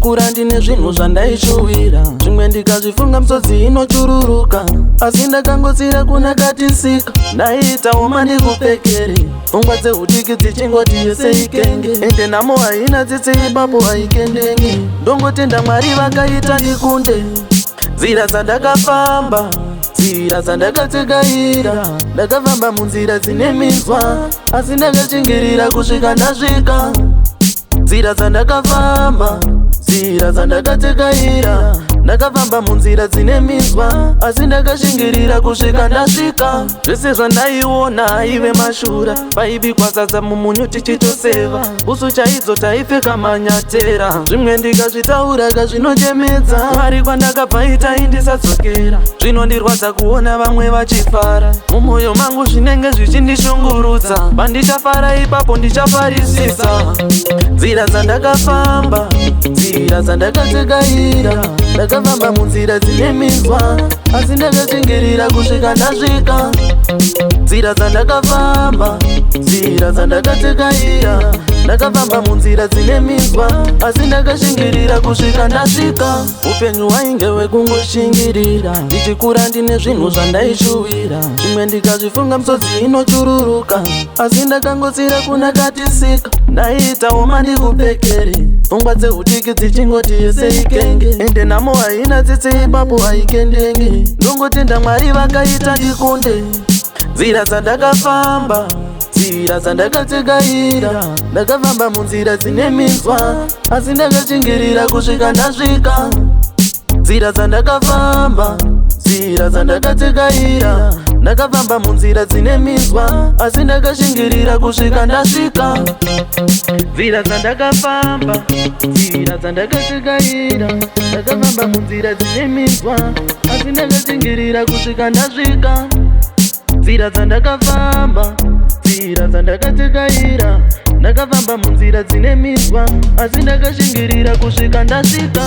ndichikura ndine zvinhu zvandaishuwira, zvimwe ndikazvifunga misodzi inochururuka, asi ndakangotsira kuna katisika. Ndaitawo mandikupekere, pfungwa dzehudiki dzichingoti yese ikenge, ende nhamo haina tsitsi ipapo haikendenge. Ndongotenda Mwari vakaita ndikunde, nzira dzandakafamba, nzira dzandakatsekaira, ndakafamba munzira dzine minzwa, asi ndakashingirira kusvika ndasvika. Nzira dzandakafamba, nzira dzandakatsekaira, ndakafamba munzira dzine minzwa, asi ndakashingirira kusvika ndasvika. Zvese zvandaiona ive mashura, paibikwa sadza mumunyu tichitoseva, usu chaidzo taipfeka manyatera, zvimwe ndikazvitaura kazvinochemedza. Mwari kwandakabva itai ndisadzokera, zvinondirwadza kuona vamwe vachifara, mumwoyo mangu zvinenge zvichindishungurudza, pandichafara ipapo ndichafarisisa. Nzira dzandakafamba, nzira dzandakatsekaira, ndakafamba munzira dzine minzwa, asi ndakashingirira kusvika ndasvika. Nzira dzandakafamba, nzira dzandakatsekaira, ndakafamba munzira dzine minzwa, asi ndakashingirira kusvika ndasvika. Upenyu hwainge hwekungoshingirira, ndichikura ndine zvinhu zvandaishuwira, zvimwe ndikazvifunga misodzi inochururuka, asi ndakangotsira kuna katisika. Ndaitawo mandikupekere, pfungwa dzehudiki dzichingoti yese ikenge, ende nhamo haina tsitsi ipapo haikendenge. Ndongotenda Mwari vakaita ndikunde, nzira dzandakafamba, nzira dzandakatsekaira, ndakafamba munzira dzine minzwa, asi ndakashingirira kusvika ndasvika. Nzira dzandakafamba, nzira dzandakatsekaira, ndakafamba munzira dzine minzwa, asi ndakashingirira kusvika ndasvika. Nzira dzandakafamba, nzira dzandakatsekaira, ndakafamba munzira dzine minzwa, asi ndakashingirira kusvika ndasvika. Nzira dzandakafamba, nzira dzandakatsekaira, ndakafamba munzira dzine minzwa, asi ndakashingirira kusvika ndasvika.